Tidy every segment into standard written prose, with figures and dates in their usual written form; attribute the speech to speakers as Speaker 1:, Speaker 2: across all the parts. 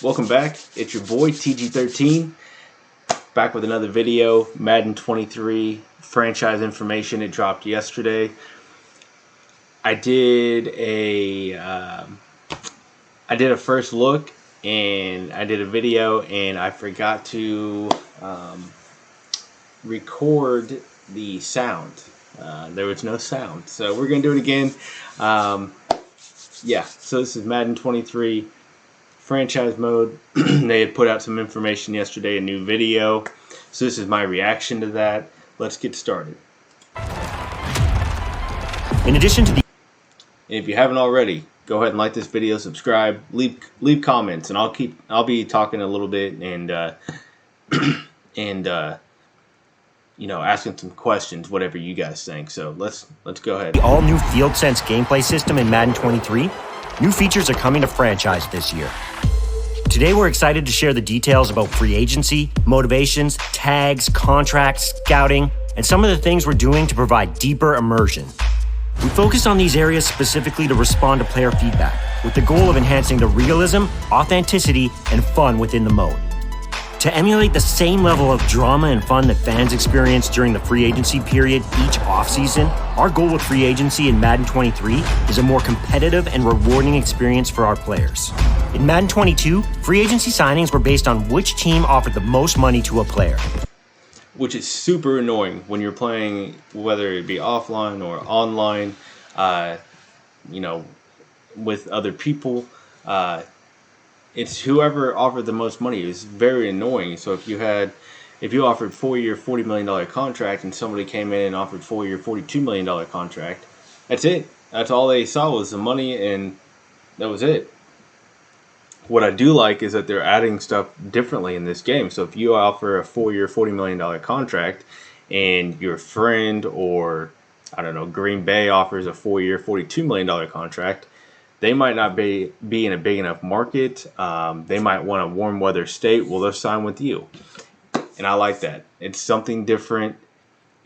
Speaker 1: Welcome back. It's your boy TG13 back with another video. Madden 23 franchise information. It dropped yesterday. I did a first look and I did a video and I forgot to record the sound. There was no sound, so we're gonna do it again. Yeah, so this is Madden 23 franchise mode. They had put out some information yesterday, a new video. So this is my reaction to that. Let's get started.
Speaker 2: In addition to the...
Speaker 1: And if you haven't already, go ahead and like this video, subscribe, leave comments, and I'll be talking a little bit and asking some questions, whatever you guys think. So let's go ahead.
Speaker 2: The all-new Field Sense gameplay system in Madden 23, new features are coming to franchise this year. Today we're excited to share the details about free agency, motivations, tags, contracts, scouting, and some of the things we're doing to provide deeper immersion. We focus on these areas specifically to respond to player feedback, with the goal of enhancing the realism, authenticity, and fun within the mode. To emulate the same level of drama and fun that fans experience during the free agency period each offseason, our goal with free agency in Madden 23 is a more competitive and rewarding experience for our players. In Madden 22, free agency signings were based on which team offered the most money to a player.
Speaker 1: Which is super annoying when you're playing, whether it be offline or online, with other people. It's whoever offered the most money. Is very annoying. So if you offered 4-year, $40 million contract and somebody came in and offered 4-year, $42 million contract, that's it. That's all they saw was the money, and that was it. What I do like is that they're adding stuff differently in this game. So if you offer a 4-year, $40 million contract and your friend or, I don't know, Green Bay offers a 4-year, $42 million contract, they might not be in a big enough market. They might want a warm weather state. Well, they'll sign with you. And I like that. It's something different.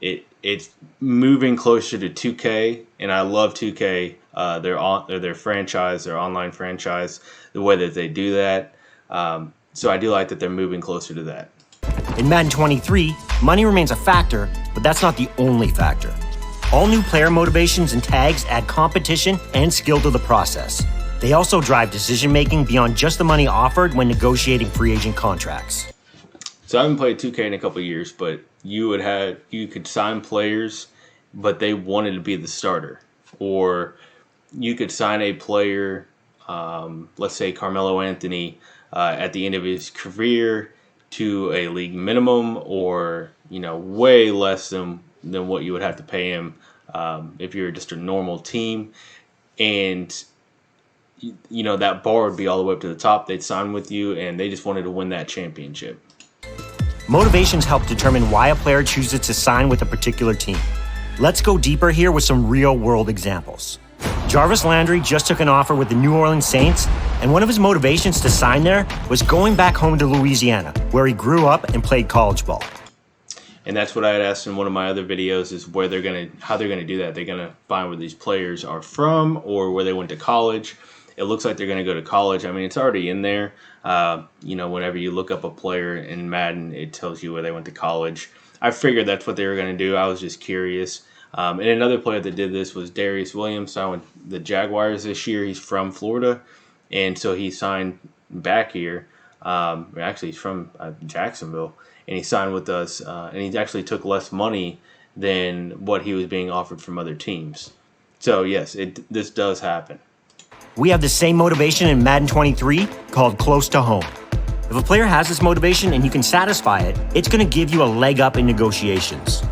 Speaker 1: It's moving closer to 2K, and I love 2K. Their franchise, their online franchise, the way that they do that. So I do like that they're moving closer to that.
Speaker 2: In Madden 23, money remains a factor, but that's not the only factor. All new player motivations and tags add competition and skill to the process. They also drive decision-making beyond just the money offered when negotiating free agent contracts.
Speaker 1: So I haven't played 2K in a couple of years, but you could sign players, but they wanted to be the starter. Or you could sign a player, let's say Carmelo Anthony, at the end of his career to a league minimum, or way less than what you would have to pay him if you're just a normal team, and that bar would be all the way up to the top. They'd sign with you, and they just wanted to win that championship.
Speaker 2: Motivations help determine why a player chooses to sign with a particular team. Let's go deeper here with some real-world examples. Jarvis Landry just took an offer with the New Orleans Saints, and one of his motivations to sign there was going back home to Louisiana, where he grew up and played college ball.
Speaker 1: And that's what I had asked in one of my other videos, is how they're gonna do that. They're gonna find where these players are from or where they went to college. It looks like they're gonna go to college. I mean, it's already in there. Whenever you look up a player in Madden, it tells you where they went to college. I figured that's what they were gonna do. I was just curious. And another player that did this was Darius Williams, signed with the Jaguars this year. He's from Florida, and so he signed back here. Actually, he's from Jacksonville. And he signed with us, and he actually took less money than what he was being offered from other teams. So yes, this does happen.
Speaker 2: We have the same motivation in Madden 23 called close to home. If a player has this motivation and you can satisfy it, it's going to give you a leg up in negotiations.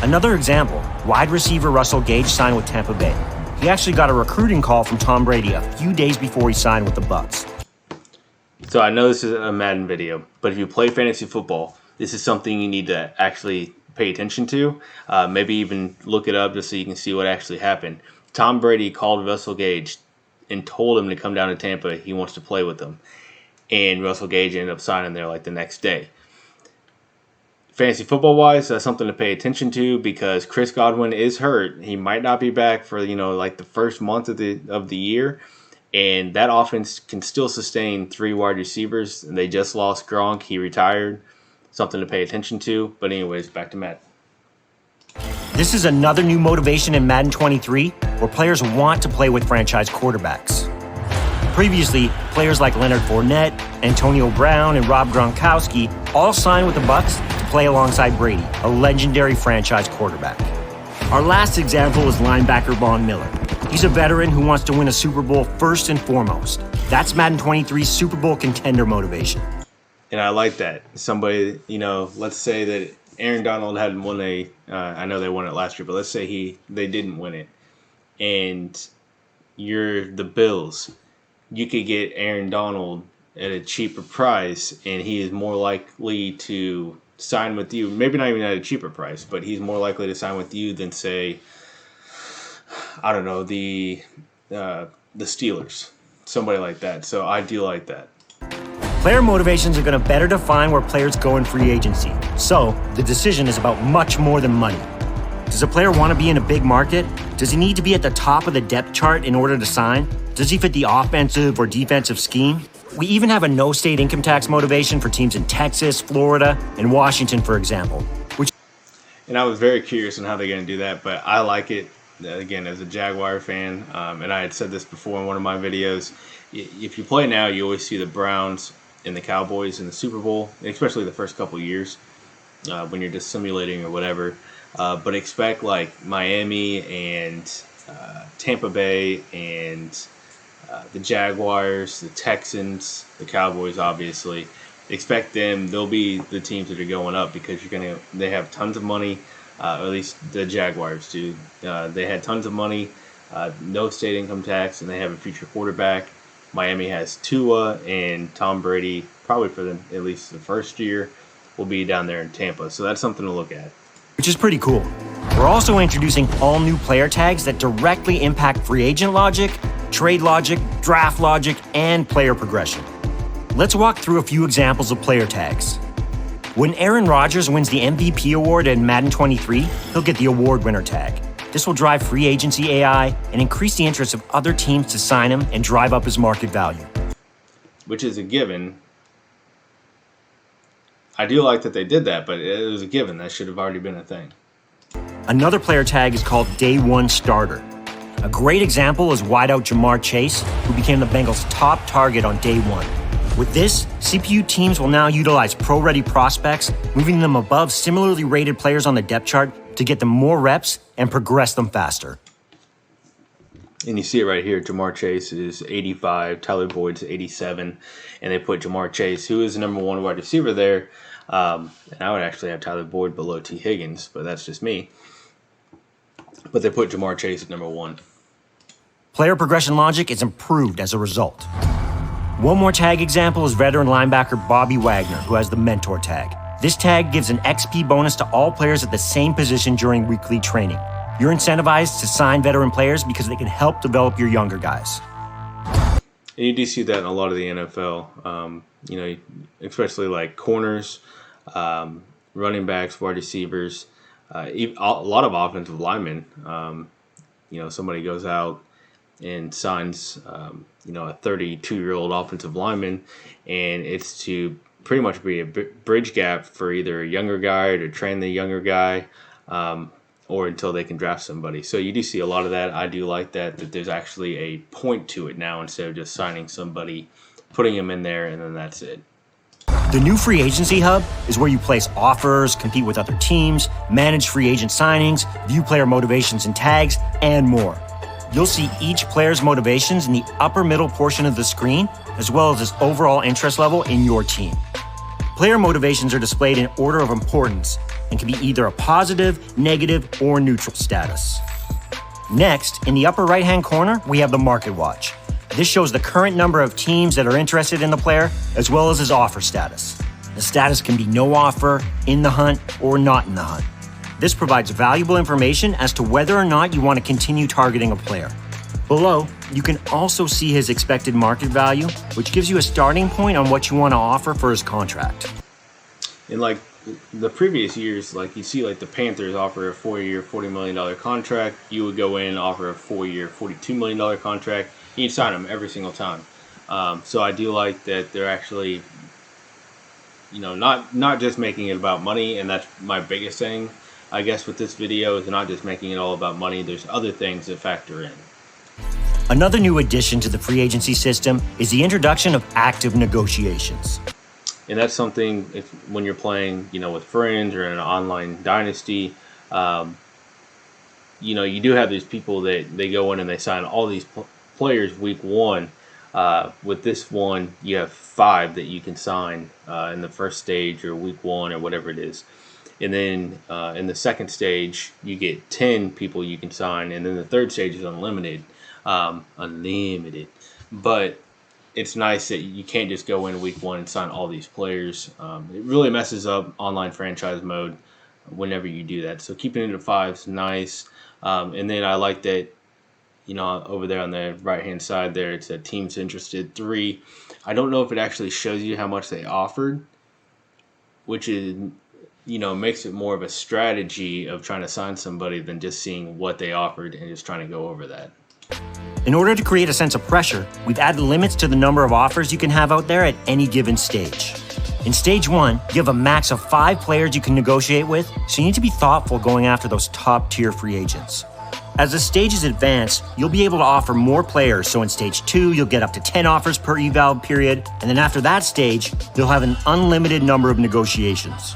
Speaker 2: Another example, wide receiver Russell Gage signed with Tampa Bay. He actually got a recruiting call from Tom Brady a few days before he signed with the Bucs.
Speaker 1: So I know this is a Madden video, but if you play fantasy football, this is something you need to actually pay attention to. Maybe even look it up just so you can see what actually happened. Tom Brady called Russell Gage and told him to come down to Tampa. He wants to play with them. And Russell Gage ended up signing there like the next day. Fantasy football wise, that's something to pay attention to, because Chris Godwin is hurt. He might not be back for like the first month of the year. And that offense can still sustain 3 wide receivers. And they just lost Gronk. He retired. Something to pay attention to. But anyways, back to Matt.
Speaker 2: This is another new motivation in Madden 23 where players want to play with franchise quarterbacks. Previously, players like Leonard Fournette, Antonio Brown, and Rob Gronkowski all signed with the Bucs to play alongside Brady, a legendary franchise quarterback. Our last example is linebacker Von Miller. He's a veteran who wants to win a Super Bowl first and foremost. That's Madden 23's Super Bowl contender motivation.
Speaker 1: And I like that. Somebody, let's say that Aaron Donald hadn't won I know they won it last year, but let's say they didn't win it. And you're the Bills. You could get Aaron Donald at a cheaper price, and he is more likely to sign with you. Maybe not even at a cheaper price, but he's more likely to sign with you than, say, I don't know, the Steelers. Somebody like that. So I do like that.
Speaker 2: Player motivations are going to better define where players go in free agency. So the decision is about much more than money. Does a player want to be in a big market? Does he need to be at the top of the depth chart in order to sign? Does he fit the offensive or defensive scheme? We even have a no-state income tax motivation for teams in Texas, Florida, and Washington, for example.
Speaker 1: And I was very curious on how they're going to do that, but I like it, again, as a Jaguar fan. And I had said this before in one of my videos. If you play now, you always see the Browns and the Cowboys in the Super Bowl, especially the first couple of years when you're just simulating or whatever. But expect like Miami and Tampa Bay and the Jaguars, the Texans, the Cowboys, obviously. Expect them. They'll be the teams that are going up because they have tons of money. Or at least the Jaguars do. They had tons of money, no state income tax, and they have a future quarterback. Miami has Tua, and Tom Brady, probably for at least the first year, will be down there in Tampa. So that's something to look at.
Speaker 2: Which is pretty cool. We're also introducing all new player tags that directly impact free agent logic, trade logic, draft logic, and player progression. Let's walk through a few examples of player tags. When Aaron Rodgers wins the MVP award in Madden 23, he'll get the award winner tag. This will drive free agency AI and increase the interest of other teams to sign him and drive up his market value.
Speaker 1: Which is a given. I do like that they did that, but it was a given. That should have already been a thing.
Speaker 2: Another player tag is called Day One Starter. A great example is wideout Jamar Chase, who became the Bengals' top target on day one. With this, CPU teams will now utilize pro-ready prospects, moving them above similarly rated players on the depth chart to get them more reps and progress them faster.
Speaker 1: And you see it right here. Jamar Chase is 85, Tyler Boyd's 87, and they put Jamar Chase, who is the number 1 wide receiver there. And I would actually have Tyler Boyd below T. Higgins, but that's just me. But they put Jamar Chase at number 1.
Speaker 2: Player progression logic is improved as a result. One more tag example is veteran linebacker Bobby Wagner, who has the mentor tag. This tag gives an XP bonus to all players at the same position during weekly training. You're incentivized to sign veteran players because they can help develop your younger guys.
Speaker 1: And you do see that in a lot of the NFL, especially like corners, running backs, wide receivers, a lot of offensive linemen. Somebody goes out and signs, a 32-year-old offensive lineman, and it's to pretty much be a bridge gap for either a younger guy or to train the younger guy, or until they can draft somebody. So you do see a lot of that. I do like that there's actually a point to it now instead of just signing somebody, putting them in there, and then that's it.
Speaker 2: The new free agency hub is where you place offers, compete with other teams, manage free agent signings, view player motivations and tags, and more. You'll see each player's motivations in the upper middle portion of the screen, as well as his overall interest level in your team. Player motivations are displayed in order of importance and can be either a positive, negative, or neutral status. Next, in the upper right-hand corner, we have the Market Watch. This shows the current number of teams that are interested in the player, as well as his offer status. The status can be no offer, in the hunt, or not in the hunt. This provides valuable information as to whether or not you want to continue targeting a player. Below, you can also see his expected market value, which gives you a starting point on what you want to offer for his contract.
Speaker 1: In like the previous years, like you see like the Panthers offer a 4-year, $40 million contract. You would go in and offer a 4-year, $42 million contract. He'd sign him every single time. So I do like that they're actually, not just making it about money, and that's my biggest thing, I guess, with this video is not just making it all about money. There's other things that factor in.
Speaker 2: Another new addition to the free agency system is the introduction of active negotiations.
Speaker 1: And that's something when you're playing, with friends or in an online dynasty, you do have these people that they go in and they sign all these players week one. With this one, you have 5 that you can sign in the first stage or week one or whatever it is. And then in the second stage, you get 10 people you can sign. And then the third stage is unlimited. Unlimited. But it's nice that you can't just go in week one and sign all these players. It really messes up online franchise mode whenever you do that. So keeping it at 5 is nice. And then I like that, over there on the right-hand side there, it said teams interested 3. I don't know if it actually shows you how much they offered, which is, makes it more of a strategy of trying to sign somebody than just seeing what they offered and just trying to go over that.
Speaker 2: In order to create a sense of pressure, we've added limits to the number of offers you can have out there at any given stage. In stage 1, you have a max of 5 players you can negotiate with, so you need to be thoughtful going after those top-tier free agents. As the stages advance, you'll be able to offer more players, so in stage 2, you'll get up to 10 offers per eval period, and then after that stage, you'll have an unlimited number of negotiations.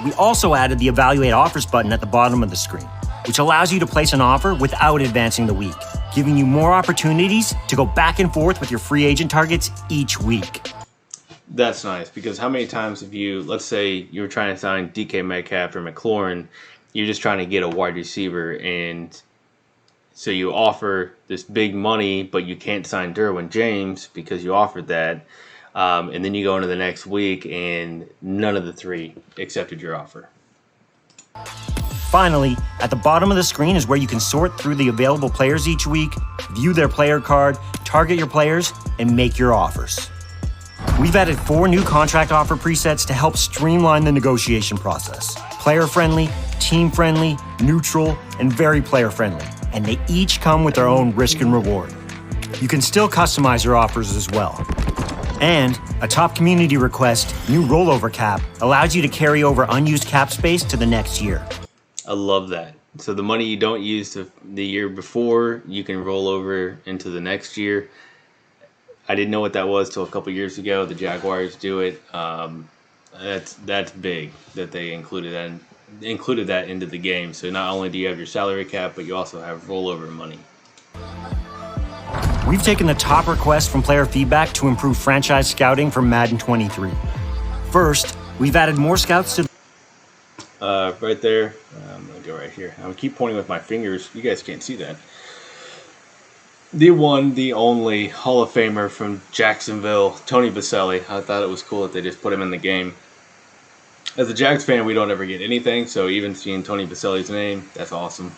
Speaker 2: We also added the Evaluate Offers button at the bottom of the screen, which allows you to place an offer without advancing the week, giving you more opportunities to go back and forth with your free agent targets each week.
Speaker 1: That's nice, because how many times have let's say you were trying to sign DK Metcalf or McLaurin, you're just trying to get a wide receiver, and so you offer this big money, but you can't sign Derwin James because you offered that, and then you go into the next week, and none of the 3 accepted your offer.
Speaker 2: Finally, at the bottom of the screen is where you can sort through the available players each week, view their player card, target your players, and make your offers. We've added 4 new contract offer presets to help streamline the negotiation process. Player-friendly, team-friendly, neutral, and very player-friendly. And they each come with their own risk and reward. You can still customize your offers as well. And a top community request, new rollover cap, allows you to carry over unused cap space to the next year.
Speaker 1: I love that. So the money you don't use the year before, you can roll over into the next year. I didn't know what that was till a couple years ago. The Jaguars do it. That's big that they included that into the game. So not only do you have your salary cap, but you also have rollover money.
Speaker 2: We've taken the top requests from player feedback to improve franchise scouting for Madden 23. First, we've added more scouts to
Speaker 1: right there. I'm going to go right here. I'm going to keep pointing with my fingers. You guys can't see that. The one, the only Hall of Famer from Jacksonville, Tony Baselli. I thought it was cool that they just put him in the game. As a Jags fan, we don't ever get anything, so even seeing Tony Baselli's name, that's awesome.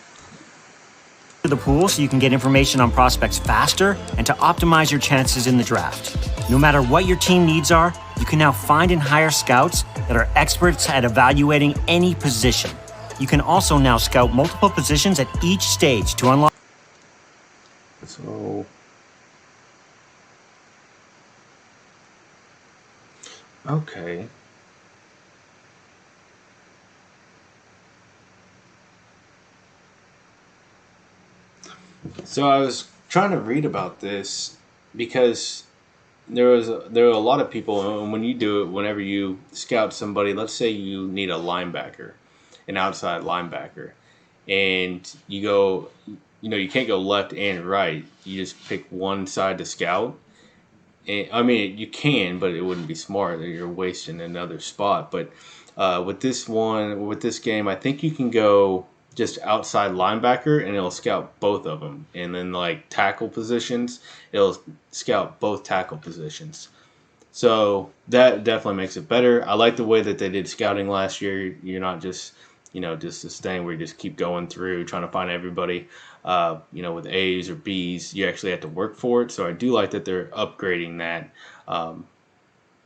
Speaker 2: The pool so you can get information on prospects faster and to optimize your chances in the draft. No matter what your team needs are, you can now find and hire scouts that are experts at evaluating any position. You can also now scout multiple positions at each stage to unlock.
Speaker 1: So, okay. So I was trying to read about this because there were a lot of people, and when you do it, whenever you scout somebody, let's say you need a linebacker, an outside linebacker, and you go, you can't go left and right. You just pick one side to scout. And, I mean, you can, but it wouldn't be smart. You're wasting another spot. But with this game, I think you can go just outside linebacker, and it'll scout both of them. And then like tackle positions, it'll scout both tackle positions. So that definitely makes it better. I like the way that they did scouting last year. You're not just, just this thing where you just keep going through trying to find everybody, with A's or B's. You actually have to work for it. So I do like that they're upgrading that,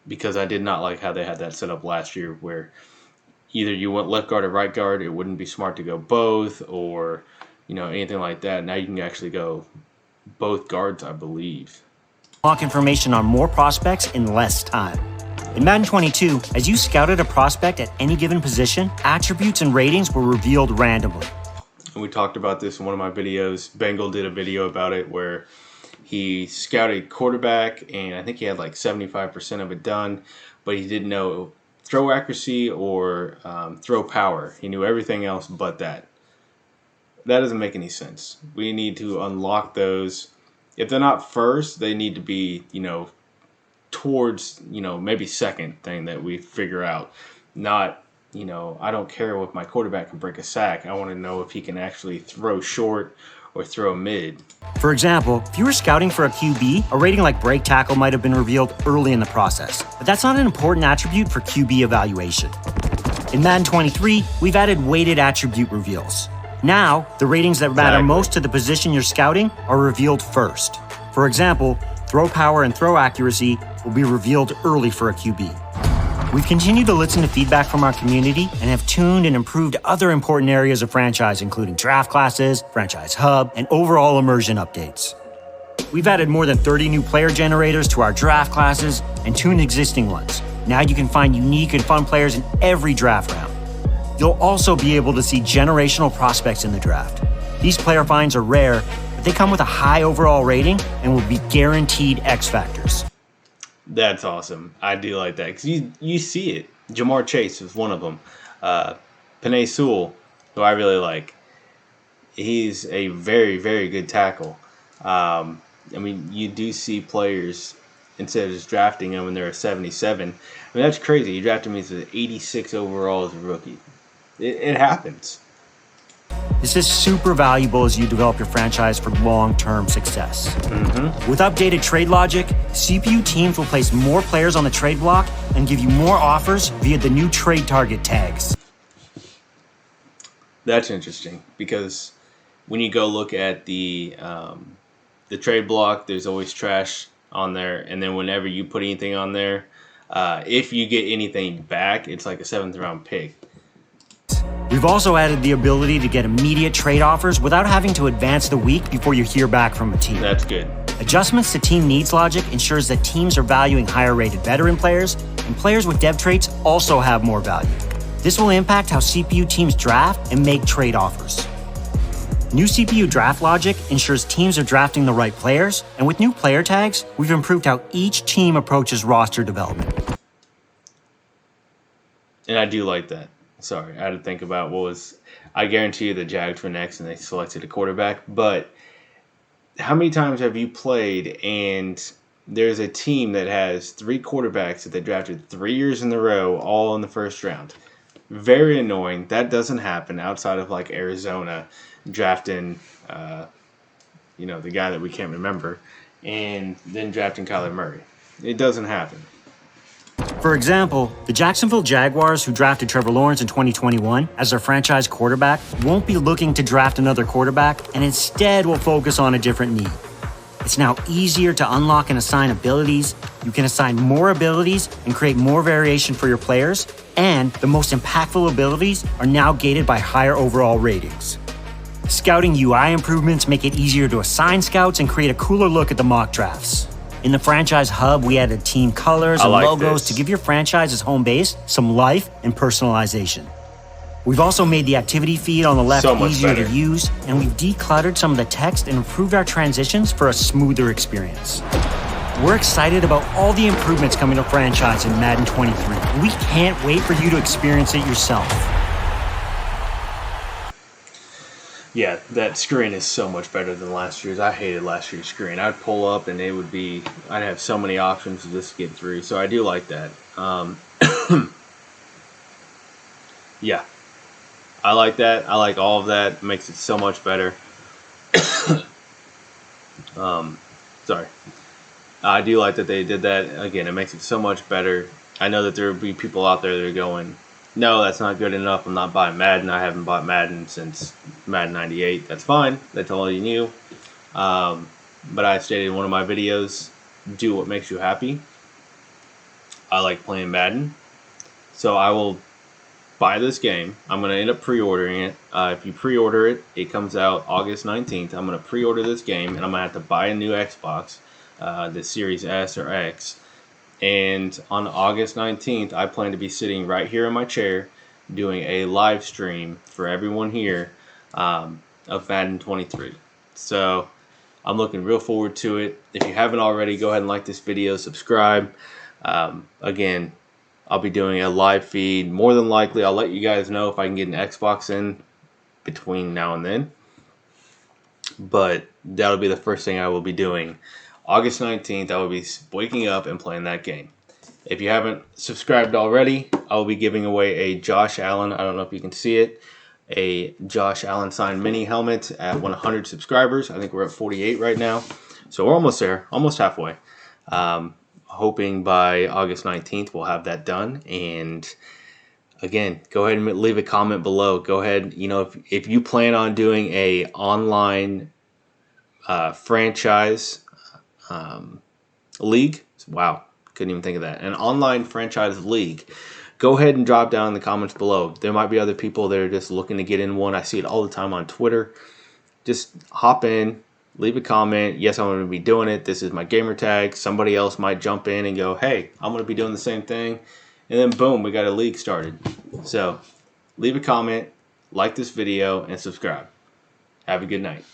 Speaker 1: because I did not like how they had that set up last year where either you went left guard or right guard. It wouldn't be smart to go both or, anything like that. Now you can actually go Both guards, I believe.
Speaker 2: Unlock information on more prospects in less time. In Madden 22, as you scouted a prospect at any given position, attributes and ratings were revealed randomly.
Speaker 1: And we talked about this in one of my videos. Bengal did a video about it where he scouted quarterback, and I think he had like 75% of it done, but he didn't know throw accuracy or throw power. He knew everything else but that. That doesn't make any sense. We need to unlock those. If they're not first, they need to be, towards, maybe second thing that we figure out. Not, I don't care if my quarterback can break a sack. I want to know if he can actually throw short or throw mid.
Speaker 2: For example, if you were scouting for a QB, a rating like break tackle might have been revealed early in the process, but that's not an important attribute for QB evaluation. In Madden 23, we've added weighted attribute reveals. Now, the ratings that matter most to the position you're scouting are revealed first. For example, throw power and throw accuracy will be revealed early for a QB. We've continued to listen to feedback from our community and have tuned and improved other important areas of franchise, including draft classes, franchise hub, and overall immersion updates. We've added more than 30 new player generators to our draft classes and tuned existing ones. Now you can find unique and fun players in every draft round. You'll also be able to see generational prospects in the draft. These player finds are rare, but they come with a high overall rating and will be guaranteed X factors.
Speaker 1: That's awesome. I do like that because you see it. Jamar Chase is one of them. Penei Sewell, who I really like. He's a very, very good tackle. You do see players, instead of just drafting them when they're a 77. That's crazy. You drafted me as an 86 overall as a rookie. It happens.
Speaker 2: This is super valuable as you develop your franchise for long-term success. With updated trade logic, CPU teams will place more players on the trade block and give you more offers via the new trade target tags.
Speaker 1: That's interesting because when you go look at the trade block, there's always trash on there, and then whenever you put anything on there, if you get anything back, it's like a 7th round pick.
Speaker 2: We've also added the ability to get immediate trade offers without having to advance the week before you hear back from a team.
Speaker 1: That's good.
Speaker 2: Adjustments to team needs logic ensures that teams are valuing higher rated veteran players, and players with dev traits also have more value. This will impact how CPU teams draft and make trade offers. New CPU draft logic ensures teams are drafting the right players, and with new player tags, we've improved how each team approaches roster development.
Speaker 1: And I do like that. Sorry, I had to think about I guarantee you the Jags were next and they selected a quarterback, but how many times have you played and there's a team that has 3 quarterbacks that they drafted 3 years in a row, all in the first round? Very annoying. That doesn't happen outside of like Arizona drafting, the guy that we can't remember, and then drafting Kyler Murray. It doesn't happen.
Speaker 2: For example, the Jacksonville Jaguars, who drafted Trevor Lawrence in 2021 as their franchise quarterback, won't be looking to draft another quarterback and instead will focus on a different need. It's now easier to unlock and assign abilities. You can assign more abilities and create more variation for your players, and the most impactful abilities are now gated by higher overall ratings. Scouting UI improvements make it easier to assign scouts and create a cooler look at the mock drafts. In the franchise hub, we added team colors and logos to give your franchise's home base some life and personalization. We've also made the activity feed on the left easier to use, and we've decluttered some of the text and improved our transitions for a smoother experience. We're excited about all the improvements coming to franchise in Madden 23. We can't wait for you to experience it yourself.
Speaker 1: Yeah, that screen is so much better than last year's. I hated last year's screen. I'd pull up and I'd have so many options to just get through. So I do like that. Yeah, I like that. I like all of that. It makes it so much better. Sorry. I do like that they did that. Again, it makes it so much better. I know that there will be people out there that are going, no, that's not good enough. I'm not buying Madden. I haven't bought Madden since Madden 98. That's fine. That's all you knew. But I stated in one of my videos, do what makes you happy. I like playing Madden. So I will buy this game. I'm going to end up pre-ordering it. If you pre-order it, it comes out August 19th. I'm going to pre-order this game, and I'm going to have to buy a new Xbox, the Series S or X. And on August 19th, I plan to be sitting right here in my chair doing a live stream for everyone here of Madden 23. So I'm looking real forward to it. If you haven't already, go ahead and like this video, subscribe. Again, I'll be doing a live feed. More than likely, I'll let you guys know if I can get an Xbox in between now and then. But that'll be the first thing I will be doing. August 19th, I will be waking up and playing that game. If you haven't subscribed already, I will be giving away a Josh Allen, I don't know if you can see it, a Josh Allen signed mini helmet at 100 subscribers. I think we're at 48 right now. So we're almost there, almost halfway. Hoping by August 19th we'll have that done. And again, go ahead and leave a comment below. Go ahead, if you plan on doing a online franchise league, wow, couldn't even think of that, an online franchise league, go ahead and drop down in the comments below. There might be other people that are just looking to get in one. I see it all the time on Twitter. Just hop in, leave a comment. Yes, I'm going to be doing it. This is my gamer tag. Somebody else might jump in and go, hey, I'm going to be doing the same thing. And then boom, we got a league started. So leave a comment, like this video, and subscribe. Have a good night.